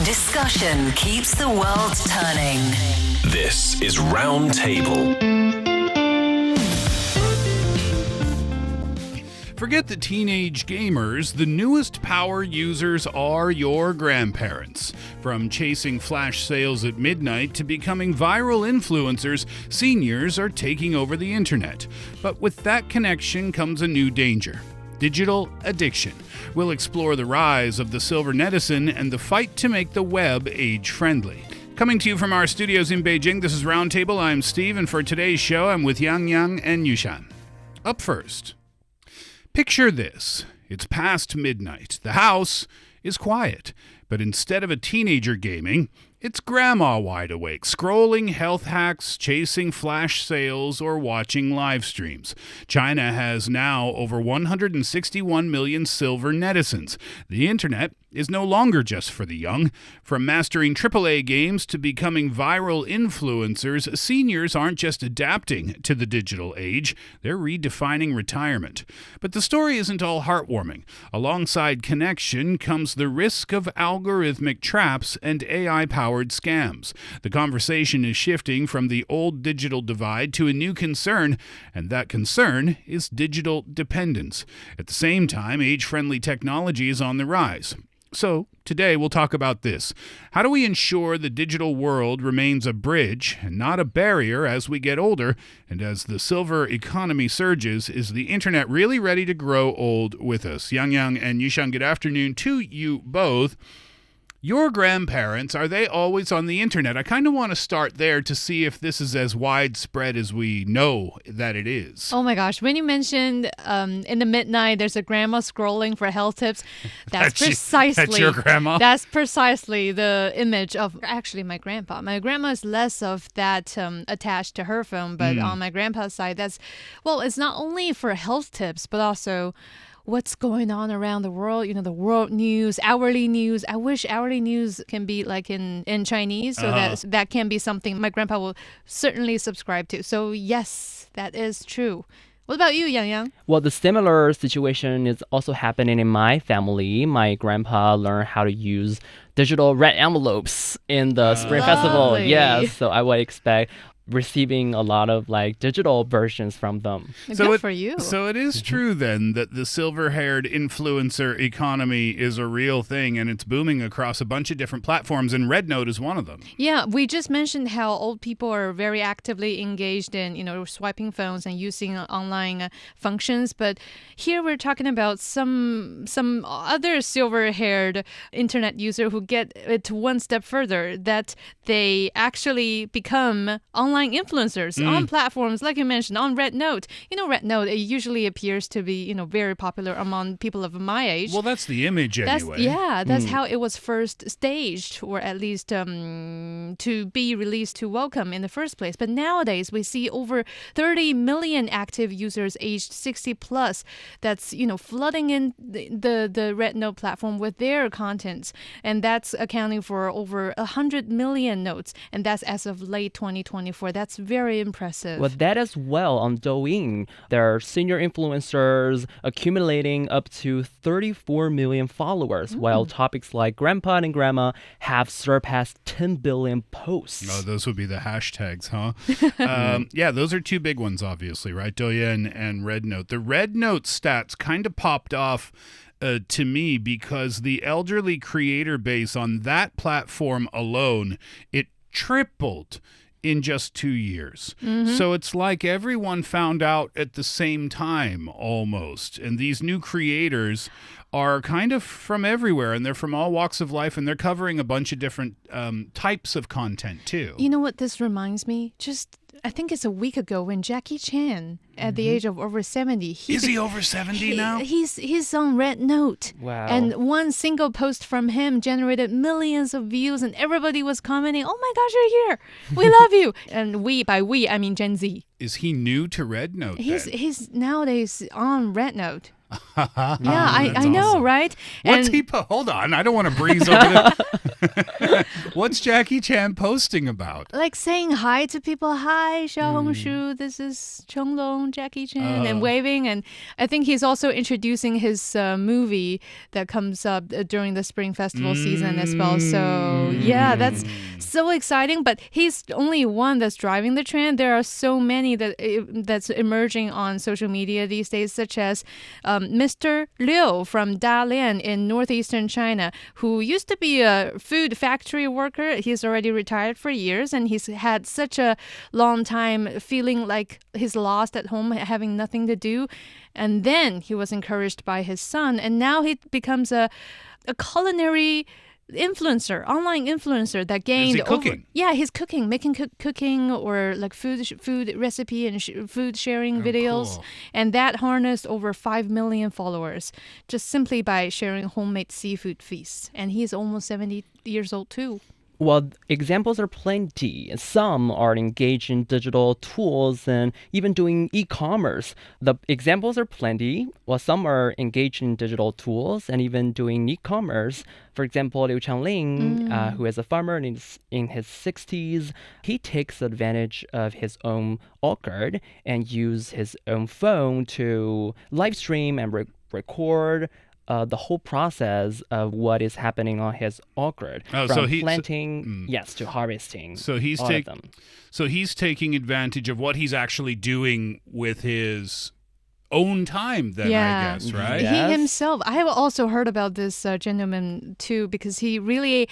Discussion keeps the world turning. This is Roundtable. Forget the teenage gamers. The newest power users are your grandparents. From chasing flash sales at midnight to becoming viral influencers, seniors are taking over the internet. But with that connection comes a new danger: digital addiction. We'll explore the rise of the silver netizen and the fight to make the web age-friendly. Coming to you from our studios in Beijing, this is Roundtable. I'm Steve, and for today's show, I'm with Yangyang and Yushan. Up first, picture this. It's past midnight. The house is quiet, but instead of a teenager gaming, it's grandma wide awake, scrolling health hacks, chasing flash sales, or watching live streams. China has now over 161 million silver netizens. The internet is no longer just for the young. From mastering AAA games to becoming viral influencers, seniors aren't just adapting to the digital age, they're redefining retirement. But the story isn't all heartwarming. Alongside connection comes the risk of algorithmic traps and AI-powered scams. The conversation is shifting from the old digital divide to a new concern, and that concern is digital dependence. At the same time, age-friendly technology is on the rise. So, today we'll talk about this. How do we ensure the digital world remains a bridge and not a barrier as we get older? And as the silver economy surges, is the internet really ready to grow old with us? Yangyang and Yushan, good afternoon to you both. Your grandparents, are they always on the internet? I kind of want to start there to see if this is as widespread as we know that it is. Oh my gosh, when you mentioned in the midnight there's a grandma scrolling for health tips, that's your grandma? That's precisely the image of actually my grandpa. My grandma is less of that attached to her phone, but on my grandpa's side, it's not only for health tips, but also what's going on around the world, the world news, hourly news. I wish hourly news can be like in Chinese, so that can be something my grandpa will certainly subscribe to. So yes, that is true. What about you, Yangyang? Well, the similar situation is also happening in my family. My grandpa learned how to use digital red envelopes in the Spring Festival. Yes, so I would expect receiving a lot of digital versions from them. Good for you. So it is true then that the silver-haired influencer economy is a real thing and it's booming across a bunch of different platforms, and RedNote is one of them. Yeah, we just mentioned how old people are very actively engaged in, swiping phones and using online functions, but here we're talking about some other silver-haired internet user who get it one step further, that they actually become online influencers on platforms, like you mentioned, on RedNote. RedNote, it usually appears to be, very popular among people of my age. Well, that's the image anyway. That's how it was first staged, or at least to be released to welcome in the first place. But nowadays, we see over 30 million active users aged 60 plus that's, flooding in the RedNote platform with their contents. And that's accounting for over 100 million notes. And that's as of late 2024. That's very impressive. Well, that as well on Douyin. There are senior influencers accumulating up to 34 million followers, while topics like grandpa and grandma have surpassed 10 billion posts. Oh, those would be the hashtags, huh? Those are two big ones, obviously, right? Douyin and RedNote. The RedNote stats kind of popped off to me because the elderly creator base on that platform alone, it tripled in just 2 years. So it's like everyone found out at the same time almost. And these new creators are kind of from everywhere, and they're from all walks of life, and they're covering a bunch of different types of content too. You know what this reminds me? I think it's a week ago when Jackie Chan, at the age of over 70. Is he over 70 now? He's on RedNote. Wow. And one single post from him generated millions of views, and everybody was commenting, "Oh my gosh, you're here. We love you." And by we, I mean Gen Z. Is he new to RedNote then? He's nowadays on RedNote. Yeah, I know, awesome. right? What's he Hold on, I don't want to breeze over this. What's Jackie Chan posting about? Like saying hi to people. Hi, Xiaohongshu. This is Chenglong, Jackie Chan, and waving. And I think he's also introducing his movie that comes up during the Spring Festival season as well. So yeah, that's so exciting. But he's only one that's driving the trend. There are so many that's emerging on social media these days, such as Mr. Liu from Dalian in northeastern China, who used to be a food factory worker. He's already retired for years, and he's had such a long time feeling like he's lost at home, having nothing to do. And then he was encouraged by his son, and now he becomes a culinary influencer, online influencer that gained. Is he cooking? Yeah, he's cooking, making cooking or like food recipe and food sharing videos, cool. and that harnessed over 5 million followers just simply by sharing homemade seafood feasts. And he's almost 70 years old too. Well, examples are plenty. Some are engaged in digital tools and even doing e-commerce. The examples are plenty. Well, some are engaged in digital tools and even doing e-commerce. For example, Liu Changling, who is a farmer in his 60s, he takes advantage of his own orchard and use his own phone to live stream and record the whole process of what is happening on his orchard, from planting, to harvesting. So he's taking advantage of what he's actually doing with his own time. Then I guess, right? Yes. He himself. I have also heard about this gentleman too, because he really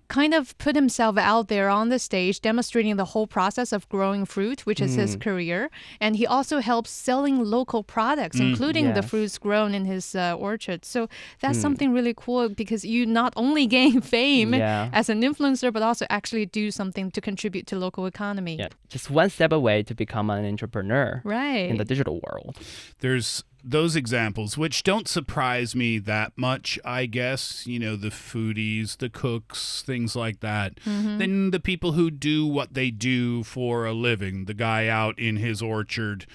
kind of put himself out there on the stage, demonstrating the whole process of growing fruit, which is his career. And he also helps selling local products, including the fruits grown in his orchard. So that's something really cool, because you not only gain fame as an influencer, but also actually do something to contribute to local economy. Yeah, just one step away to become an entrepreneur in the digital world. There's those examples, which don't surprise me that much, I guess, the foodies, the cooks, things like that. Then the people who do what they do for a living, the guy out in his orchard,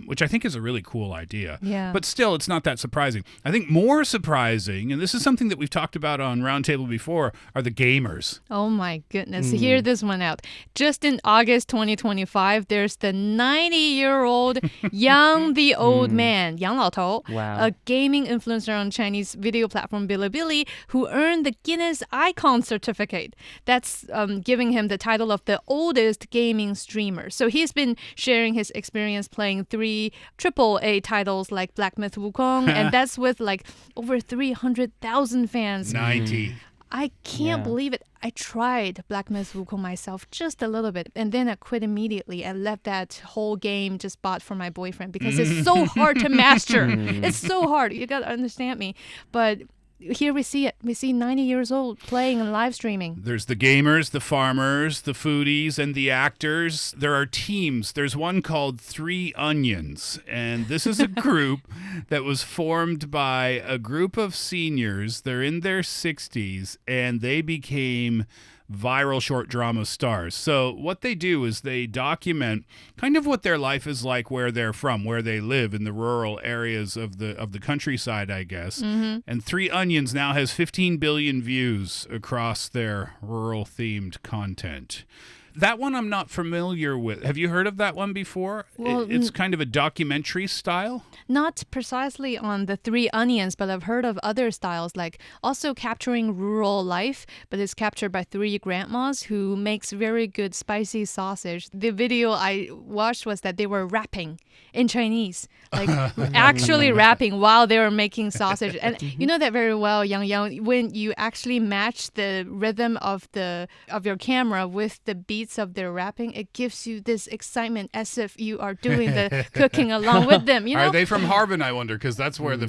which I think is a really cool idea. Yeah. But still, it's not that surprising. I think more surprising, and this is something that we've talked about on Roundtable before, are the gamers. Oh my goodness. Hear this one out. Just in August 2025, there's the 90-year-old Yang the Old Man, Yang Lao Tou, a gaming influencer on Chinese video platform Bilibili, who earned the Guinness Icon Certificate. That's giving him the title of the oldest gaming streamer. So he's been sharing his experience playing 3 AAA titles like Black Myth Wukong, and that's with like over 300,000 fans. 90. I can't believe it. I tried Black Myth Wukong myself just a little bit, and then I quit immediately and left that whole game just bought for my boyfriend, because it's so hard to master. It's so hard. You got to understand me. But here we see it. We see 90 years old playing and live streaming. There's the gamers, the farmers, the foodies, and the actors. There are teams. There's one called 3 Onions, and this is a group that was formed by a group of seniors. They're in their 60s, and they became viral short drama stars. So what they do is they document kind of what their life is like where they're from, where they live in the rural areas of the countryside, I guess. And 3 Onions now has 15 billion views across their rural themed content. That one I'm not familiar with. Have you heard of that one before? Well, It's kind of a documentary style? Not precisely on the 3 Onions, but I've heard of other styles, like also capturing rural life, but it's captured by 3 grandmas who makes very good spicy sausage. The video I watched was that they were rapping in Chinese, like actually rapping while they were making sausage. And you know that very well, Yang, when you actually match the rhythm of your camera with the beats of their rapping, it gives you this excitement as if you are doing the cooking along with them. You know? Are they from Harbin, I wonder? Because that's where the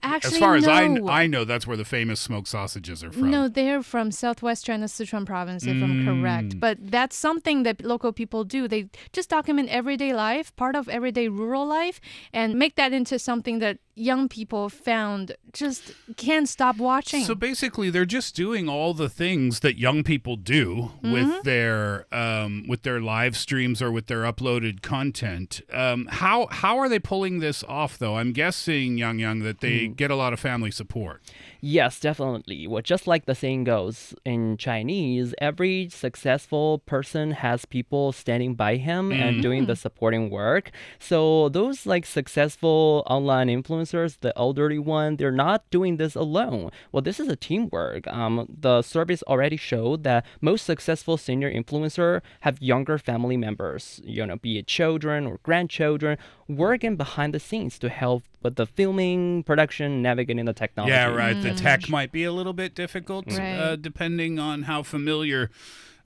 Actually, as far as no. I know, that's where the famous smoked sausages are from. No, they're from southwest China, Sichuan province, if I'm correct. But that's something that local people do. They just document everyday life, part of everyday rural life, and make that into something that young people found just can't stop watching. So basically, they're just doing all the things that young people do with their live streams or with their uploaded content. How are they pulling this off, though? I'm guessing, Yang, that they get a lot of family support. Yes, definitely. Well, just like the saying goes in Chinese, every successful person has people standing by him and doing the supporting work. So those like successful online influencers, the elderly one, they're not doing this alone. Well, this is a teamwork. The surveys already showed that most successful senior influencers have younger family members, be it children or grandchildren, working behind the scenes to help with the filming, production, navigating the technology. Yeah, right. The tech might be a little bit difficult Right. depending on how familiar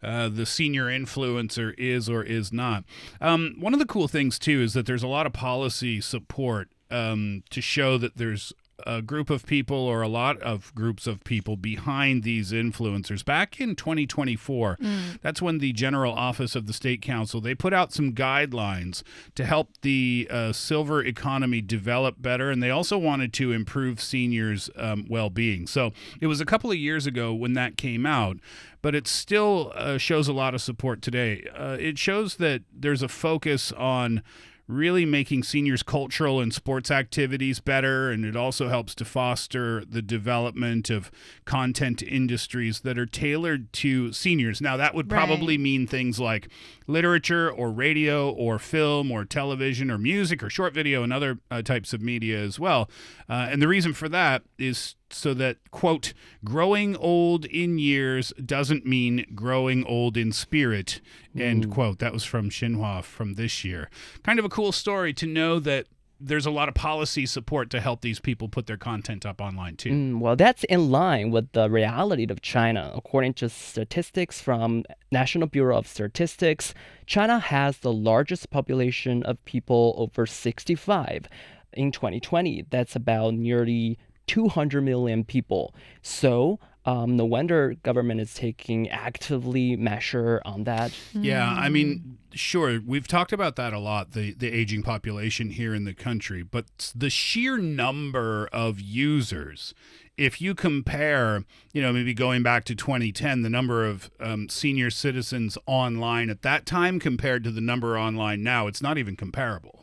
the senior influencer is or is not. One of the cool things, too, is that there's a lot of policy support to show that there's a group of people or a lot of groups of people behind these influencers. Back in 2024, that's when the General Office of the State Council, they put out some guidelines to help the silver economy develop better, and they also wanted to improve seniors' well-being. So it was a couple of years ago when that came out, but it still shows a lot of support today. It shows that there's a focus on really making seniors' cultural and sports activities better, and it also helps to foster the development of content industries that are tailored to seniors. Now, that would probably mean things like literature or radio or film or television or music or short video and other types of media as well. And the reason for that is so that, quote, growing old in years doesn't mean growing old in spirit, end quote. That was from Xinhua from this year. Kind of a cool story to know that there's a lot of policy support to help these people put their content up online, too. Well, that's in line with the reality of China. According to statistics from National Bureau of Statistics, China has the largest population of people over 65 in 2020. That's about nearly 200 million people. So no wonder government is taking actively measure on that. Yeah, I mean, sure, we've talked about that a lot, the aging population here in the country, but the sheer number of users, if you compare, maybe going back to 2010, the number of senior citizens online at that time compared to the number online now, it's not even comparable.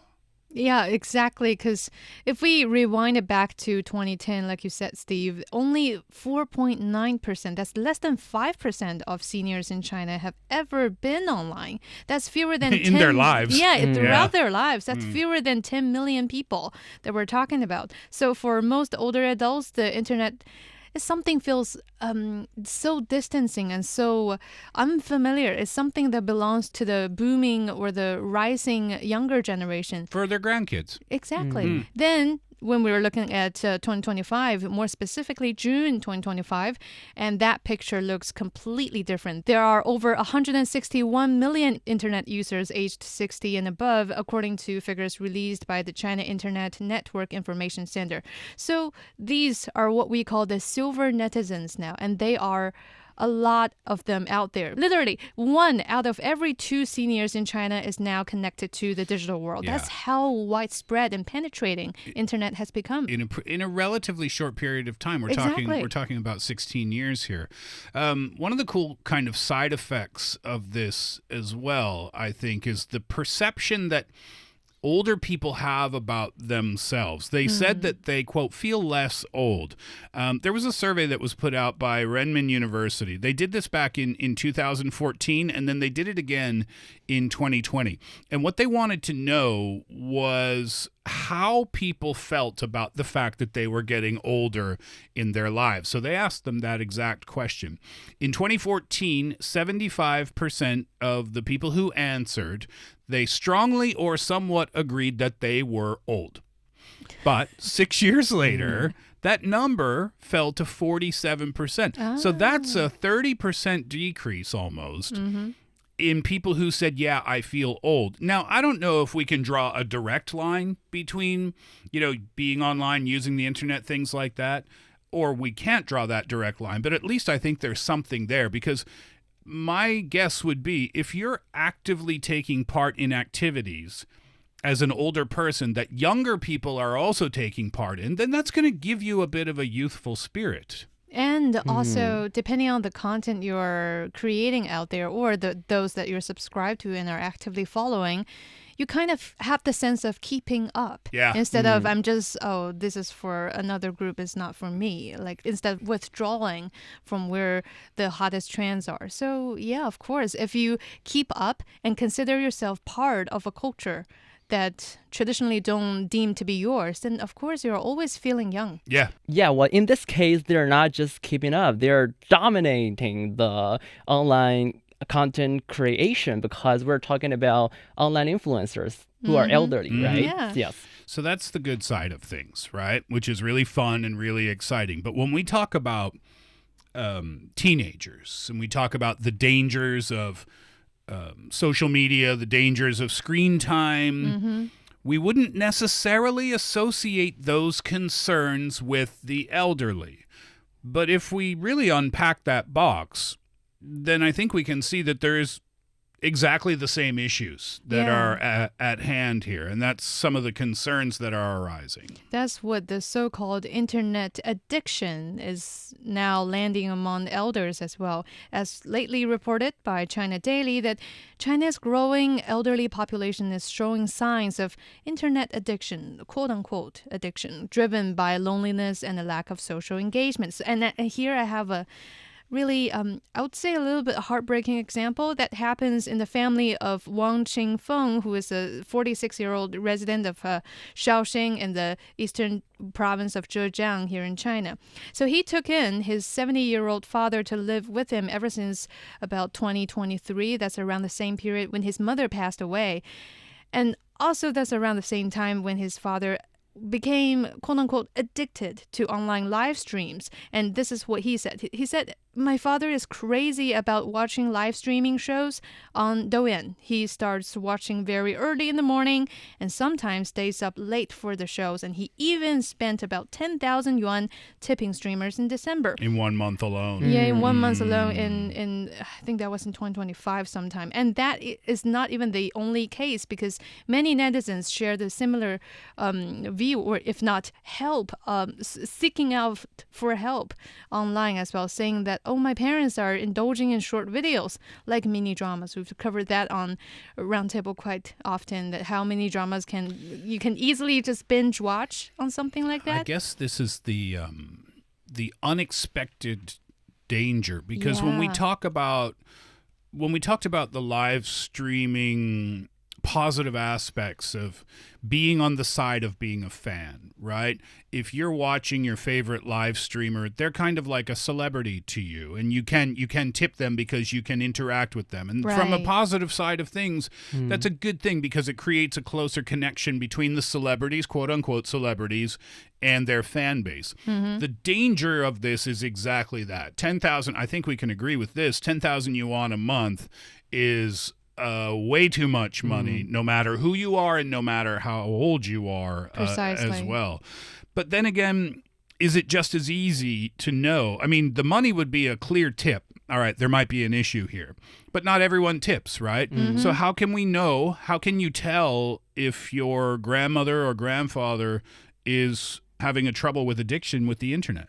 Yeah, exactly. Because if we rewind it back to 2010, like you said, Steve, only 4.9%, that's less than 5% of seniors in China have ever been online. That's fewer than in their lives. Yeah, throughout their lives. That's fewer than 10 million people that we're talking about. So for most older adults, the internet is something feels so distancing and so unfamiliar. It's something that belongs to the booming or the rising younger generation. For their grandkids. Exactly. Then when we were looking at 2025, more specifically June 2025, and that picture looks completely different. There are over 161 million internet users aged 60 and above, according to figures released by the China Internet Network Information Center. So these are what we call the silver netizens now, and they are a lot of them out there. Literally, 1 out of every 2 seniors in China is now connected to the digital world. Yeah. That's how widespread and penetrating internet has become. In a relatively short period of time. We're talking about 16 years here. One of the cool kind of side effects of this as well, I think, is the perception that older people have about themselves. They said that they, quote, feel less old. There was a survey that was put out by Renmin University. They did this back in 2014, and then they did it again in 2020. And what they wanted to know was how people felt about the fact that they were getting older in their lives. So they asked them that exact question. In 2014, 75% of the people who answered, they strongly or somewhat agreed that they were old. But 6 years later, that number fell to 47%. So that's a 30% decrease almost in people who said, yeah, I feel old. Now, I don't know if we can draw a direct line between, being online, using the internet, things like that, or we can't draw that direct line. But at least I think there's something there, because my guess would be if you're actively taking part in activities as an older person that younger people are also taking part in, then that's going to give you a bit of a youthful spirit. And also, depending on the content you're creating out there or those that you're subscribed to and are actively following, you kind of have the sense of keeping up. Yeah. Instead of I'm just, oh, this is for another group, it's not for me. Like instead of withdrawing from where the hottest trends are. So yeah, of course, if you keep up and consider yourself part of a culture that traditionally don't deem to be yours, then of course you're always feeling young. Yeah. Yeah, well, in this case, they're not just keeping up, they're dominating the online content creation because we're talking about online influencers who are elderly, right? Yeah. Yes. So that's the good side of things, right? Which is really fun and really exciting. But when we talk about teenagers and we talk about the dangers of social media, the dangers of screen time, we wouldn't necessarily associate those concerns with the elderly. But if we really unpack that box, then I think we can see that there's exactly the same issues that are at hand here. And that's some of the concerns that are arising. That's what the so-called internet addiction is now landing among elders as well. As lately reported by China Daily, that China's growing elderly population is showing signs of internet addiction, quote-unquote addiction, driven by loneliness and a lack of social engagements. And here I have a really, I would say a little bit heartbreaking example that happens in the family of Wang Qingfeng, who is a 46-year-old resident of Shaoxing in the eastern province of Zhejiang here in China. So he took in his 70-year-old father to live with him ever since about 2023. That's around the same period when his mother passed away. And also that's around the same time when his father became, quote-unquote, addicted to online live streams. And this is what he said. He said, my father is crazy about watching live streaming shows on Douyin. He starts watching very early in the morning and sometimes stays up late for the shows. And he even spent about 10,000 yuan tipping streamers in December. In 1 month alone. Yeah, in 1 month alone, in I think that was in 2025 sometime. And that is not even the only case, because many netizens share the similar view, or if not help, seeking out for help online as well, saying that, oh, my parents are indulging in short videos like mini dramas. We've covered that on Roundtable quite often, that how many dramas you can easily just binge watch on something like that. I guess this is the unexpected danger, because when we talked about the live streaming positive aspects of being on the side of being a fan, right? If you're watching your favorite live streamer, they're kind of like a celebrity to you, and you can tip them because you can interact with them. And from a positive side of things, that's a good thing, because it creates a closer connection between the celebrities, quote unquote celebrities, and their fan base. The danger of this is exactly that. 10,000, I think we can agree with this, 10,000 yuan a month is way too much money, no matter who you are and no matter how old you are as well. But then again, is it just as easy to know? I mean, the money would be a clear tip. All right, there might be an issue here, but not everyone tips, right? So how can we know? How can you tell if your grandmother or grandfather is having a trouble with addiction with the internet?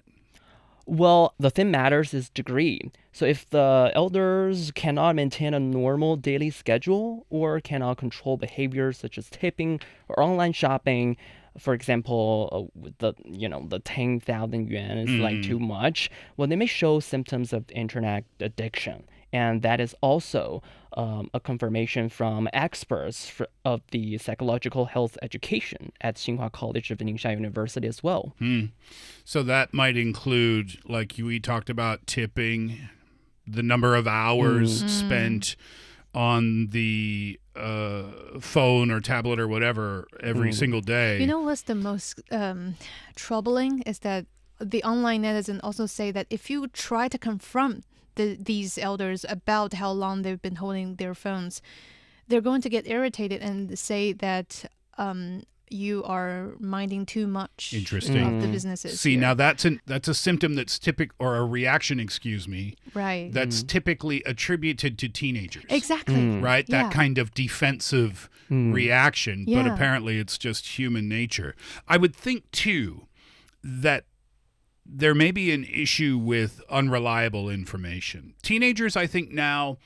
Well, the thing matters is degree. So if the elders cannot maintain a normal daily schedule or cannot control behaviors such as tipping or online shopping, for example, the 10,000 yuan is like too much, well, they may show symptoms of internet addiction. And that is also a confirmation from experts of the psychological health education at Tsinghua College of Ningxia University as well. So that might include, like we talked about, tipping, the number of hours spent on the phone or tablet or whatever every single day. You know what's the most troubling is that the online netizens also say that if you try to confront these elders about how long they've been holding their phones, they're going to get irritated and say that you are minding too much of the businesses. See, here. now that's a symptom that's or a reaction, excuse me. Right. That's typically attributed to teenagers. Exactly. Right? That Yeah. kind of defensive reaction, but Yeah. apparently it's just human nature. I would think, too, that there may be an issue with unreliable information. Teenagers, I think, now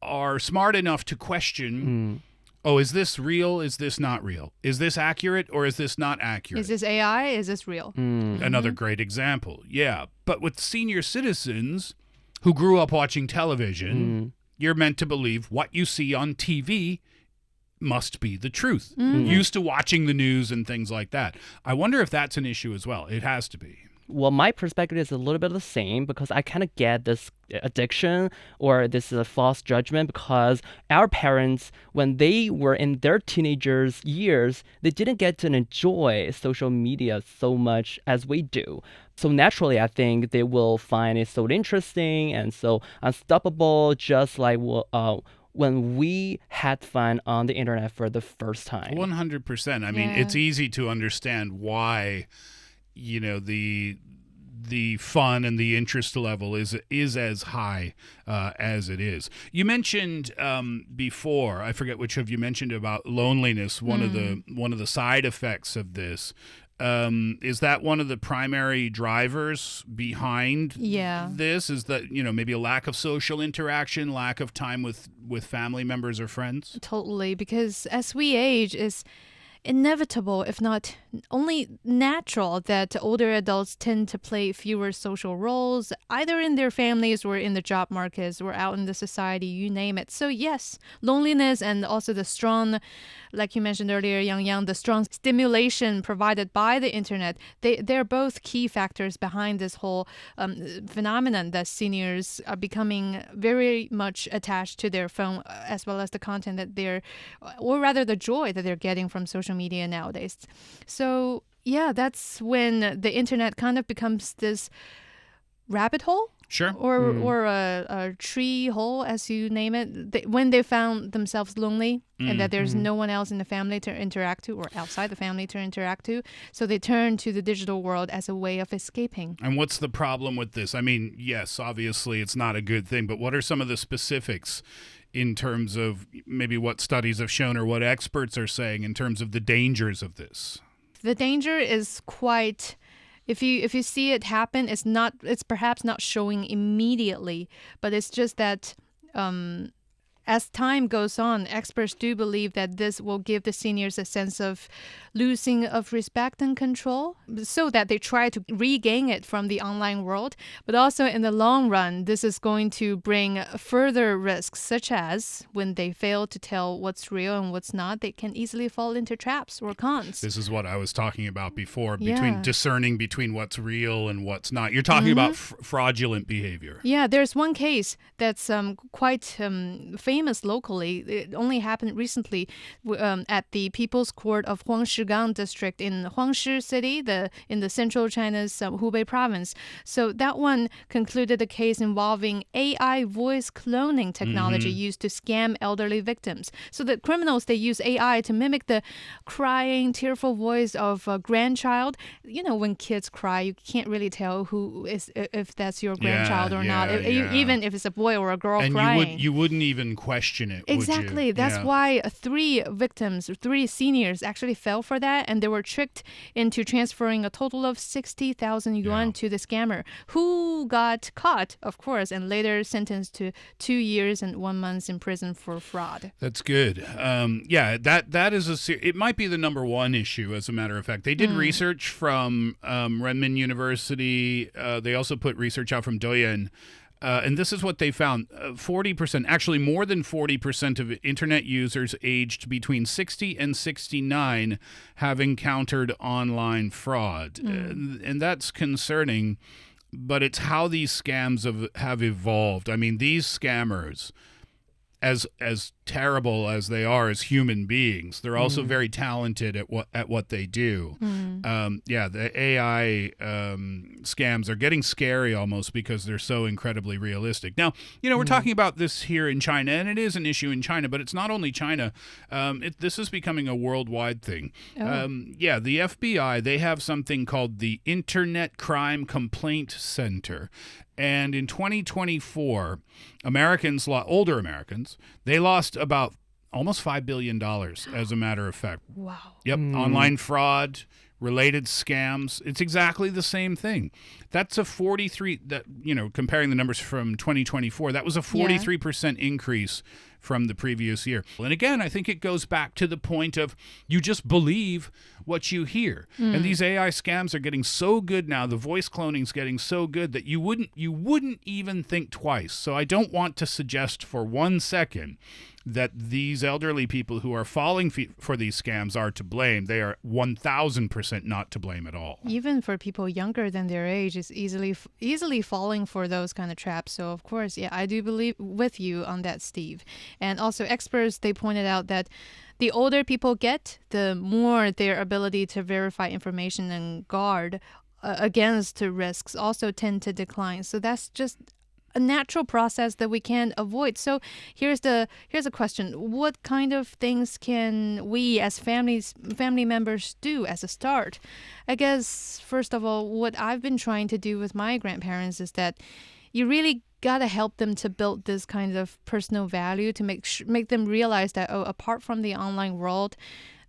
are smart enough to question Oh, is this real? Is this not real? Is this accurate or is this not accurate? Is this AI? Is this real? Another great example. Yeah. But with senior citizens who grew up watching television, you're meant to believe what you see on TV must be the truth. Used to watching the news and things like that. I wonder if that's an issue as well. It has to be. Well, my perspective is a little bit of the same because I kind of get this addiction or this false judgment because our parents, when they were in their teenagers' years, they didn't get to enjoy social media so much as we do. So naturally, I think they will find it so interesting and so unstoppable, just like when we had fun on the internet for the first time. 100%. I mean, it's easy to understand why, the fun and the interest level is as high as it is. You mentioned before, I forget which of you mentioned about loneliness. One of the side effects of this. Is that one of the primary drivers behind this? Is that, maybe a lack of social interaction, lack of time with family members or friends? Totally, because as we age, it's inevitable, if not only natural, that older adults tend to play fewer social roles, either in their families or in the job markets or out in the society, you name it. So yes, loneliness and also the strong, like you mentioned earlier, Yang, the strong stimulation provided by the internet, they're both key factors behind this whole phenomenon that seniors are becoming very much attached to their phone, as well as the content that or rather the joy that they're getting from social media nowadays. So yeah, that's when the internet kind of becomes this rabbit hole. Sure. Or a tree hole, as you name it, when they found themselves lonely and that there's no one else in the family to interact to or outside the family to interact to. So they turn to the digital world as a way of escaping. And what's the problem with this? I mean, yes, obviously it's not a good thing, but what are some of the specifics in terms of maybe what studies have shown or what experts are saying in terms of the dangers of this? The danger is quite... If you see it happen, it's perhaps not showing immediately, but it's just that as time goes on, experts do believe that this will give the seniors a sense of losing of respect and control, so that they try to regain it from the online world. But also in the long run, this is going to bring further risks, such as when they fail to tell what's real and what's not, they can easily fall into traps or cons. This is what I was talking about before, discerning between what's real and what's not. You're talking about fraudulent behavior. Yeah, there's one case that's quite famous locally. It only happened recently at the People's Court of Huangshi district in Huangshi City, in the central China's Hubei province. So that one concluded a case involving AI voice cloning technology used to scam elderly victims. So the criminals, they use AI to mimic the crying, tearful voice of a grandchild. You know, when kids cry, you can't really tell if that's your grandchild or not, even if it's a boy or a girl crying. And you wouldn't even question it, exactly. would you? That's why three seniors actually fell for that, and they were tricked into transferring a total of 60,000 yuan to the scammer, who got caught, of course, and later sentenced to 2 years and 1 month in prison for fraud. That's good. That is it might be the number one issue, as a matter of fact. They did research from Renmin University. They also put research out from Douyin. And this is what they found. 40%, actually more than 40% of internet users aged between 60 and 69 have encountered online fraud. And that's concerning, but it's how these scams have evolved. I mean, these scammers, as terrible as they are as human beings, they're also very talented at what they do. The AI scams are getting scary almost because they're so incredibly realistic. Now, we're talking about this here in China, and it is an issue in China, but it's not only China. This is becoming a worldwide thing. The FBI, they have something called the Internet Crime Complaint Center. And in 2024, older Americans, they lost about almost $5 billion, as a matter of fact. Wow. Yep. Online fraud, related scams. It's exactly the same thing. That's a 43, comparing the numbers from 2024, that was a 43% increase from the previous year. And again, I think it goes back to the point of you just believe what you hear. And these AI scams are getting so good now, the voice cloning's getting so good that you wouldn't even think twice. So I don't want to suggest for 1 second that these elderly people who are falling for these scams are to blame. They are 1,000% not to blame at all. Even for people younger than their age, is easily falling for those kind of traps. So of course, yeah, I do believe with you on that, Steve. And also experts, they pointed out that the older people get, the more their ability to verify information and guard against risks also tend to decline. So that's just a natural process that we can't avoid. So here's a question: what kind of things can we as family members do as a start? I guess first of all, what I've been trying to do with my grandparents is that you really gotta help them to build this kind of personal value, to make them realize that, oh, apart from the online world,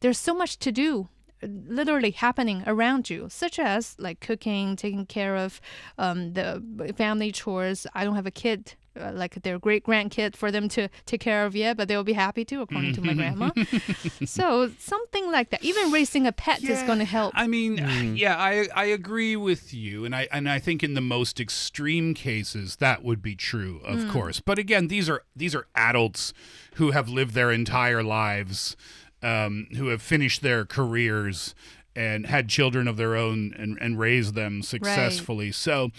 there's so much to do literally happening around you, such as like cooking, taking care of the family chores. I don't have a kid like their great grandkid for them to take care of yet, but they'll be happy to, according to my grandma. So something like that. Even raising a pet is going to help. I mean, I agree with you, and I think in the most extreme cases that would be true, of course. But again, these are adults who have lived their entire lives, who have finished their careers and had children of their own and raised them successfully. Right. So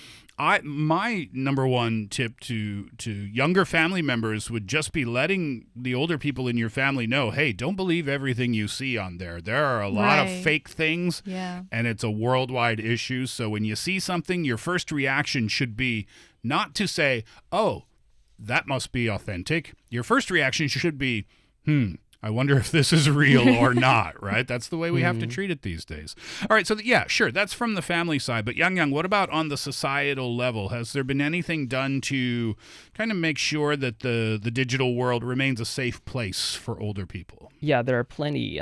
my number one tip to younger family members would just be letting the older people in your family know, hey, don't believe everything you see on there. There are a lot of fake things, and it's a worldwide issue. So when you see something, your first reaction should be not to say, oh, that must be authentic. Your first reaction should be, I wonder if this is real or not, right? That's the way we have to treat it these days. All right, so yeah, sure, that's from the family side. But Yangyang, what about on the societal level? Has there been anything done to kind of make sure that the digital world remains a safe place for older people? Yeah, there are plenty.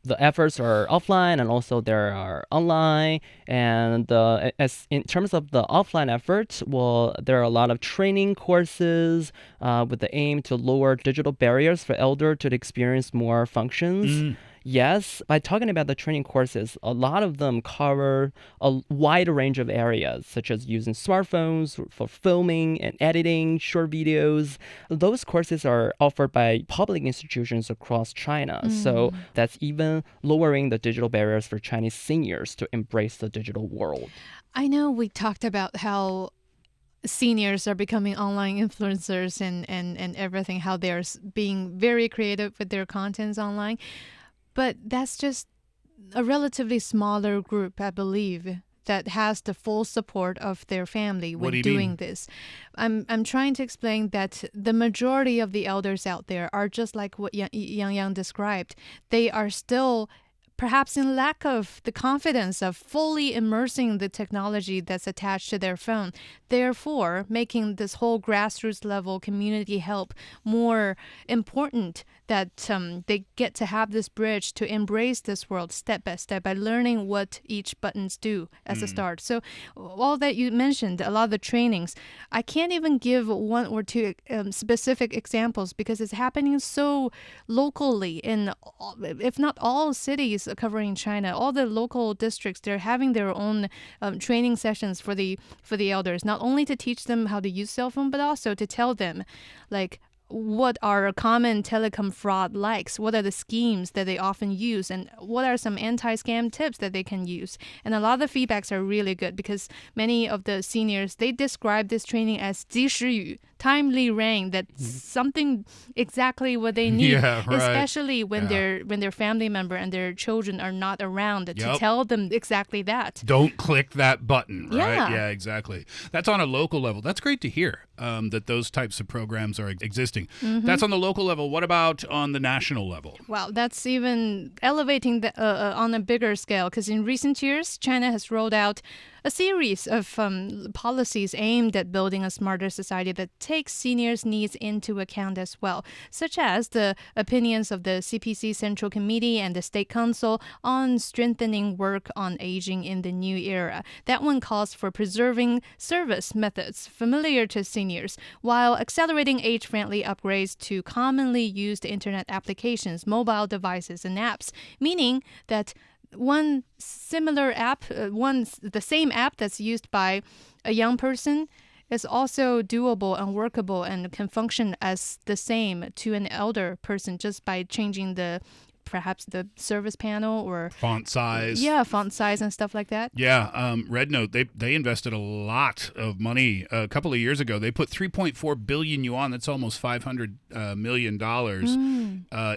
The efforts are offline and also there are online. And as in terms of the offline efforts, well, there are a lot of training courses with the aim to lower digital barriers for elder to experience more functions. Yes, by talking about the training courses, a lot of them cover a wide range of areas, such as using smartphones for filming and editing short videos. Those courses are offered by public institutions across China. So that's even lowering the digital barriers for Chinese seniors to embrace the digital world. I know we talked about how seniors are becoming online influencers and everything, how they're being very creative with their contents online. But that's just a relatively smaller group, I believe, that has the full support of their family when doing this. I'm trying to explain that the majority of the elders out there are just like what Yang described. They are still perhaps in lack of the confidence of fully immersing the technology that's attached to their phone, therefore making this whole grassroots level community help more important, that they get to have this bridge to embrace this world step by step by learning what each buttons do as a start. So all that you mentioned, a lot of the trainings, I can't even give one or two specific examples because it's happening so locally in, if not all cities covering China, all the local districts, they're having their own training sessions for the elders, not only to teach them how to use cell phone, but also to tell them like what are common telecom fraud likes, what are the schemes that they often use, and what are some anti-scam tips that they can use. And a lot of the feedbacks are really good because many of the seniors, they describe this training as 及时雨, timely rain, that's something exactly what they need, especially when their family member and their children are not around to tell them exactly that. Don't click that button, right? Yeah, exactly. That's on a local level. That's great to hear that those types of programs are existing. That's on the local level. What about on the national level? Well, that's even elevating on a bigger scale because in recent years, China has rolled out a series of policies aimed at building a smarter society that takes seniors' needs into account as well, such as the opinions of the CPC Central Committee and the State Council on strengthening work on aging in the new era. That one calls for preserving service methods familiar to seniors while accelerating age-friendly upgrades to commonly used internet applications, mobile devices, and apps, meaning that one similar app, the same app that's used by a young person is also doable and workable and can function as the same to an elder person just by changing perhaps the service panel or font size. Yeah, font size and stuff like that. Yeah, Red Note, they invested a lot of money a couple of years ago. They put 3.4 billion yuan, that's almost $500 million,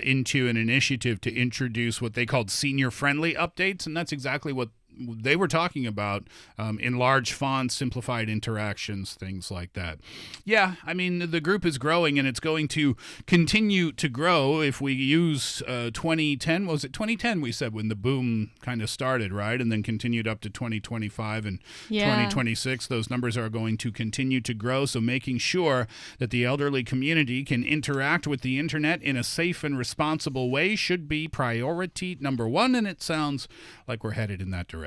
into an initiative to introduce what they called senior-friendly updates, and that's exactly what they were talking about, enlarged fonts, simplified interactions, things like that. Yeah, I mean, the group is growing, and it's going to continue to grow if we use 2010. Was it 2010 we said when the boom kind of started, right? And then continued up to 2025 and 2026. Those numbers are going to continue to grow, so making sure that the elderly community can interact with the internet in a safe and responsible way should be priority number one, and it sounds like we're headed in that direction.